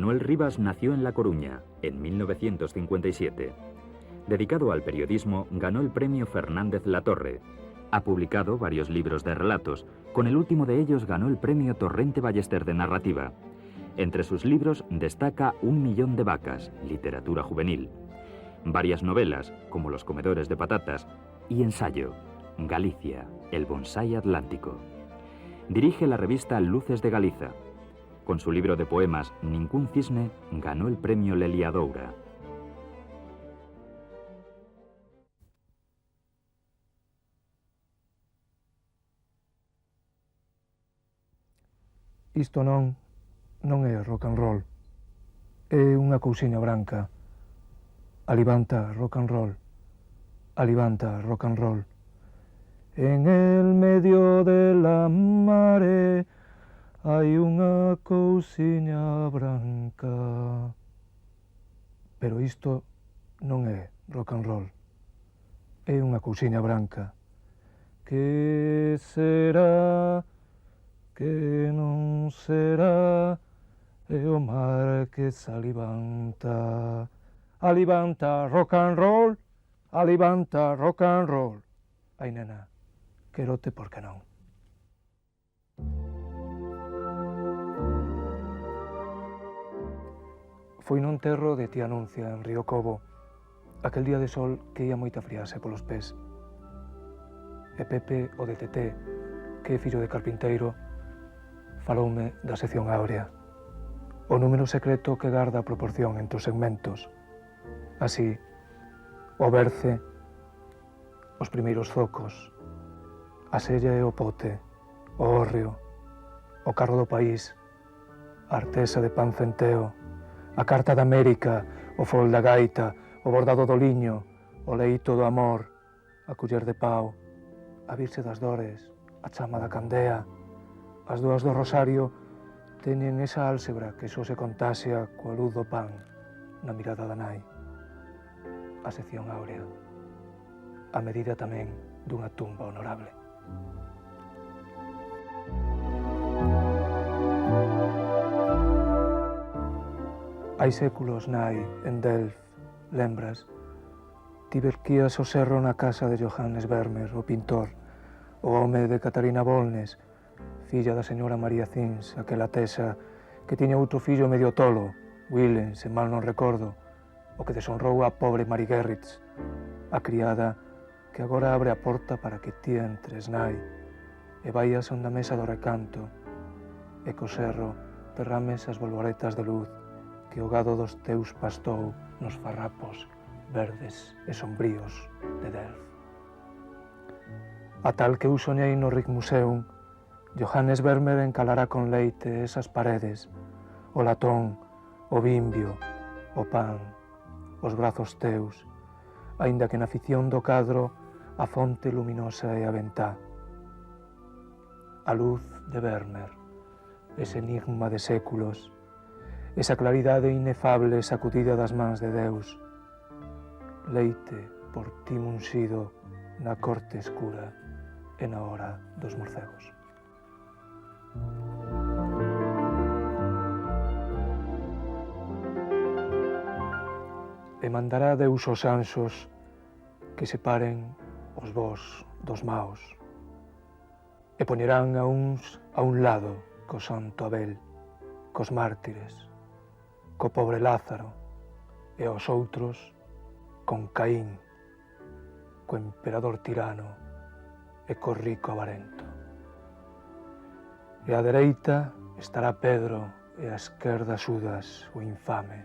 Manuel Rivas nació en La Coruña, en 1957. Dedicado al periodismo, ganó el premio Fernández Latorre. Ha publicado varios libros de relatos. Con el último de ellos ganó el premio Torrente Ballester de narrativa. Entre sus libros destaca Un millón de vacas, literatura juvenil. Varias novelas, como Los comedores de patatas, y ensayo, Galicia, el bonsai atlántico. Dirige la revista Luces de Galiza. Con su libro de poemas Ningún cisne, ganó el premio Lelia Doura. Isto non é rock and roll. É unha cousiña branca. Alibanta rock and roll. Alibanta rock and roll. En el medio de la mare hai unha cousiña branca. Pero isto non é rock and roll. É unha cousiña branca. Que será, que non será, é o mar que se alibanta. Alibanta rock and roll, alibanta rock and roll. Ai, nena, querote porque non. Foi no enterro de tía Anuncia en Río Cobo, aquel día de sol que ia moita friase polos pés. E Pepe, o de Teté, que é fillo de carpinteiro, faloume da sección áurea, o número secreto que garda a proporción entre os segmentos. Así, o berce, os primeiros zocos, a sella e o pote, o hórreo, o carro do país, a artesa de pan centeo, a carta da América, o fol da gaita, o bordado do liño, o leito do amor, a culler de pau, a virxe das dores, a chama da candea. As dúas do rosario teñen esa álgebra que só se contaxia coa luz do pan na mirada da nai. A sección áurea, a medida tamén dunha tumba honorable. Hai séculos, nai, en Delft, lembras? Ti verquías o serro na casa de Johannes Vermeer, o pintor, o home de Catarina Bolnes, filla da señora María Cins, aquela tesa que tiña outro fillo medio tolo, Willem, se mal non recordo, o que deshonrou a pobre Mari Gerritz, a criada que agora abre a porta para que ti entres, nai, e vaias onda mesa do recanto, e co serro derrames as bolboretas de luz que o gado dos teus pastou nos farrapos verdes e sombríos de Delft. A tal que eu soñei no Rijksmuseum, Johannes Vermeer encalará con leite esas paredes, o latón, o bimbio, o pan, os brazos teus, aínda que na ficción do cadro a fonte luminosa e a ventá. A luz de Vermeer, ese enigma de séculos, esa claridade inefable sacudida das mans de Deus, leite por ti munsido na corte escura e na hora dos morcegos. E mandará Deus os anxos que separen os bos dos maos, e poñerán a uns a un lado co santo Abel, cos mártires, co pobre Lázaro, e aos outros con Caín, co emperador tirano e co rico avarento. E á dereita estará Pedro e á esquerda Xudas, o infame.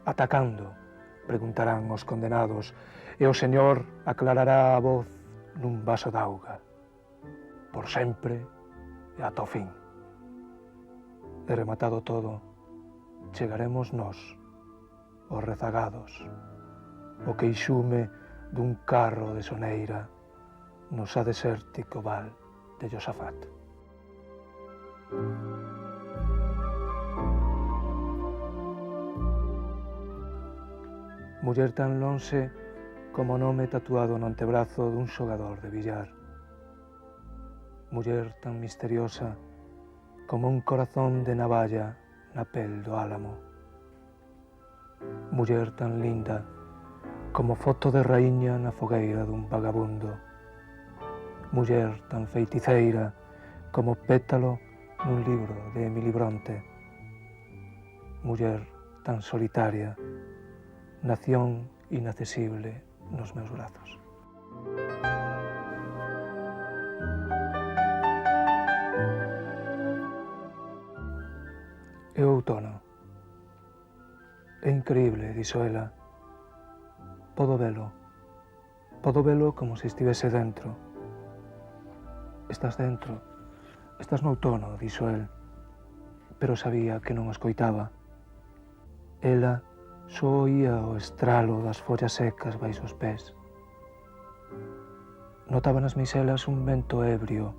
Atacando, preguntarán os condenados, e o Señor aclarará a voz nun vaso d'auga, por sempre e ata o fin. E rematado todo, chegaremos nós, os rezagados, o queixume dun carro de soneira no xa desértico val de Josafat. Muller tan lonxe como o nome tatuado no antebrazo dun xogador de billar. Muller tan misteriosa como un corazón de navalla na pel do álamo. Muller tan linda como foto de raíña na fogueira dun vagabundo. Muller tan feiticeira como pétalo nun libro de Emily Bronte. Muller tan solitaria, nación inaccesible nos meus brazos. É outono. É increíble, dixo ela. Podo velo como se estivese dentro. Estás dentro, estás no outono, dixo el, pero sabía que non o escoitaba. Ela só oía o estralo das follas secas baixo os pés. Notaba nas miselas un vento ebrio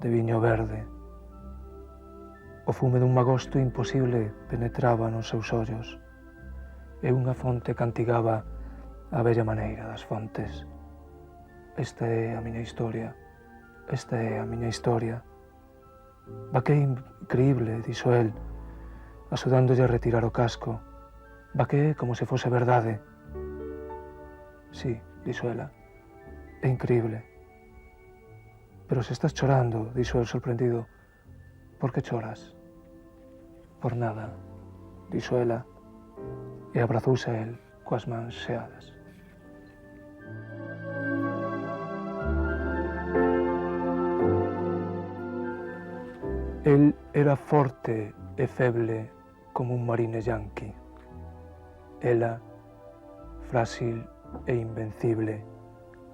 de viño verde. O fume dun magosto imposible penetraba nos seus ollos e unha fonte cantigaba a bella maneira das fontes. Esta é a miña historia, esta é a miña historia. Vaquei increíble, dixo el, axudándolle a retirar o casco. Vaquei como se fose verdade. Sí, dixo ela, é increíble. Pero se estás chorando, dixo el sorprendido, por que choras? Por nada, dixo ela, e abrazouse a el coas mans xeadas. El era forte e feble como un marine yanqui. Ela, frágil e invencible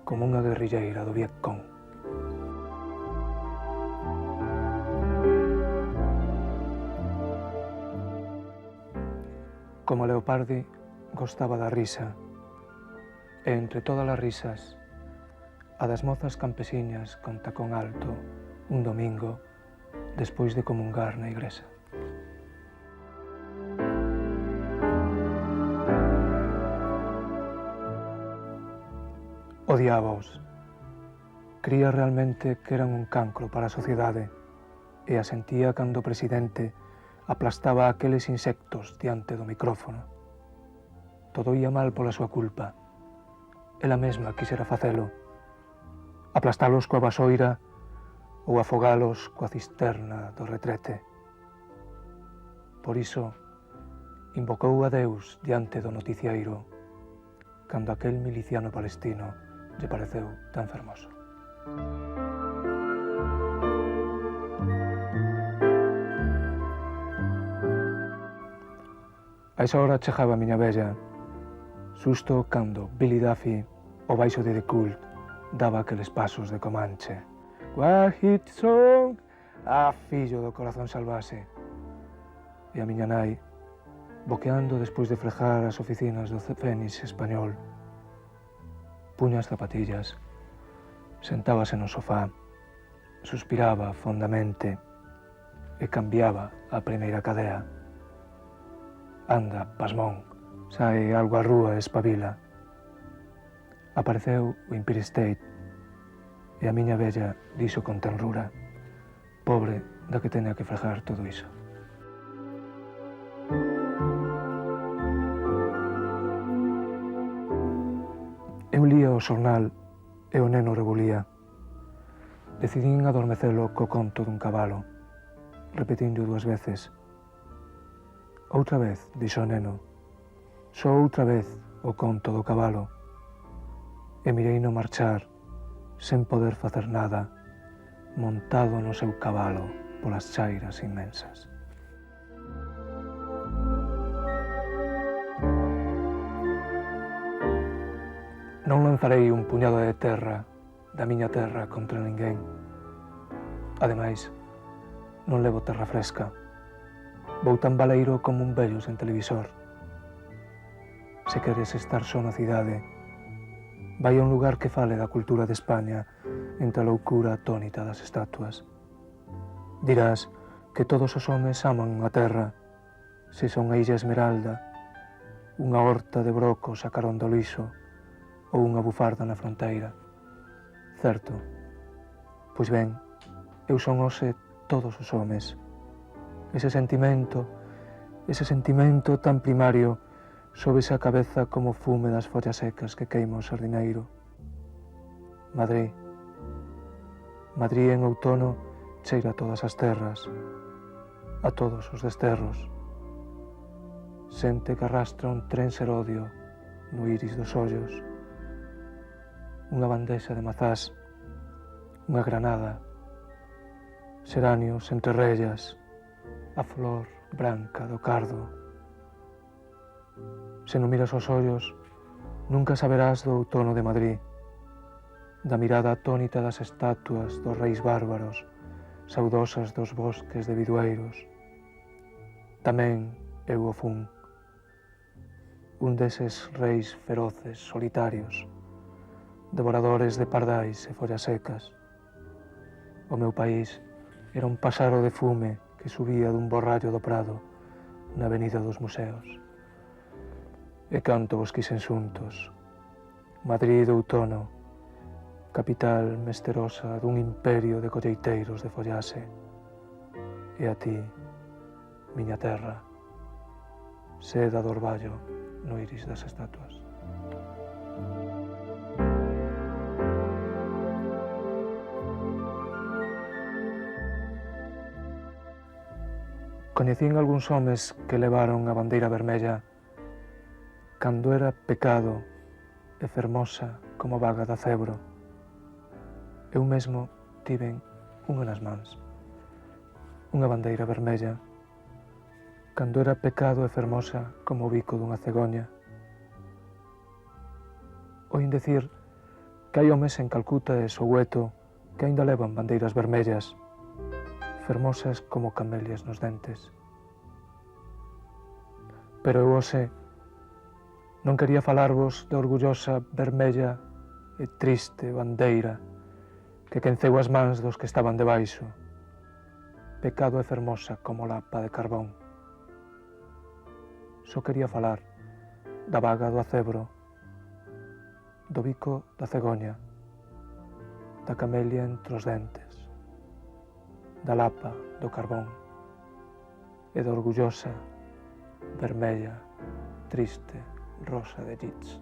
como unha guerrilleira do Vietcong. Como Leopardi, gostaba da risa, e entre todas as risas, a das mozas campesiñas con tacón alto, un domingo, despois de comungar na igrexa. Odiábaos. Cría realmente que eran un cancro para a sociedade e a sentía cando o presidente aplastaba aqueles insectos diante do micrófono. Todo ia mal pola súa culpa. Ela mesma quixera facelo, aplastalos coa vasoira ou afogalos coa cisterna do retrete. Por iso, invocou a Deus diante do noticiairo, cando aquel miliciano palestino lle pareceu tan fermoso. A esa hora chegaba a miña vella, susto cando Billy Duffy, o baixo de The Cult, daba aqueles pasos de Comanche. Wahid Song, fillo do corazón salvase. E a miña nai, boqueando despois de frejar as oficinas do Fénix español, puña as zapatillas, sentábase no sofá, suspiraba fondamente e cambiaba a primeira cadea. Anda, pasmón, sae algo á rúa e espabila. Apareceu o Empire State e a miña vella dixo con tenrura, pobre da que tenha que fregar todo iso. Eu lía o xornal e o neno rebolía. Decidín adormecelo co conto dun cabalo, repetindo 2 veces. Outra vez, dixo o neno, só outra vez o conto do cabalo. E mireino marchar, sen poder facer nada, montado no seu cabalo polas chairas inmensas. Non lanzarei un puñado de terra da miña terra contra ninguén. Ademais, non levo terra fresca. Vou tan baleiro como un vello sen televisor. Se queres estar só na cidade, vai a un lugar que fale da cultura de España entre a loucura atónita das estatuas. Dirás que todos os homes aman a terra, se son a Illa Esmeralda, unha horta de brocos a carón do liso ou unha bufarda na fronteira. Certo. Pois ben, eu son hoxe todos os homes. Ese sentimento ese sentimento tan primario sóbese a cabeza como fume das follas secas que queima o sardineiro. Madrid. Madrid en outono cheira a todas as terras, a todos os desterros. Sente que arrastra un tren serodio no iris dos ollos, unha bandexa de mazás, unha granada, xeranios entre rellas, a flor branca do cardo. Se non miras os ollos, nunca saberás do outono de Madrid, da mirada atónita das estatuas dos reis bárbaros, saudosas dos bosques de bidueiros. Tamén eu o fun, un deses reis feroces, solitarios, devoradores de pardais e follas secas. O meu país era un paxaro de fume que subía dun borrallo do Prado na avenida dos museos. E canto vos quixen xuntos, Madrid de outono, capital mesterosa dun imperio de colleiteiros de follase. E a ti, miña terra, seda do orballo no iris das estatuas. Coñecín algúns homes que levaron a bandeira vermella cando era pecado e fermosa como vaga da Cebro. Eu mesmo tiven unha nas mans, unha bandeira vermella, cando era pecado e fermosa como o bico dunha cegoña. Oín decir que hai homes en Calcuta e Soweto que aínda levan bandeiras vermellas, fermosas como camelias nos dentes. Pero eu hoxe non quería falarvos da orgullosa, vermella e triste bandeira que quenceu as mans dos que estaban debaixo, pecado e fermosa como lapa de carbón. Só quería falar da vaga do acebro, do bico da cegoña, da camelia entre os dentes, da lapa do carbón e da orgullosa, vermella, triste rosa de Yeats.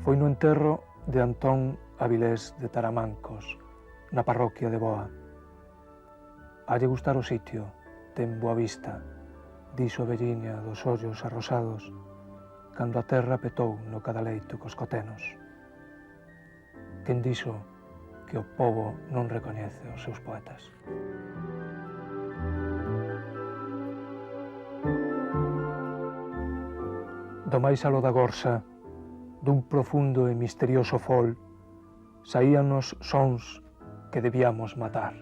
Foi no enterro de Antón Avilés de Taramancos, na parroquia de Boa. Halle gustar o sitio, ten boa vista, dixo a velliña dos ollos arrosados, cando a terra petou no cadaleito cos cotenos. Quen dixo que o pobo non recoñece os seus poetas. Do máis aló da gorsa, dun profundo e misterioso fol, saíanos sons que debíamos matar.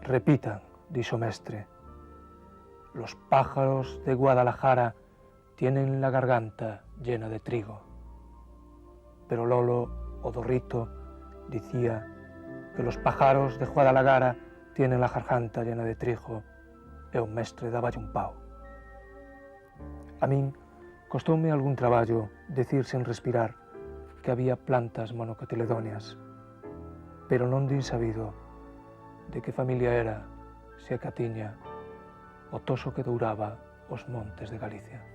Repitan, dixo mestre, los pájaros de Guadalajara tienen la garganta llena de trigo. Pero Lolo, o do Rito, dicía que los pájaros de Guadalajara tienen la garganta llena de trigo, e o mestre daballe un pau. A min costoume algún traballo decir sen respirar que había plantas monocotiledóneas, pero non din sabido de que familia era, se a catiña, o toso que douraba os montes de Galicia.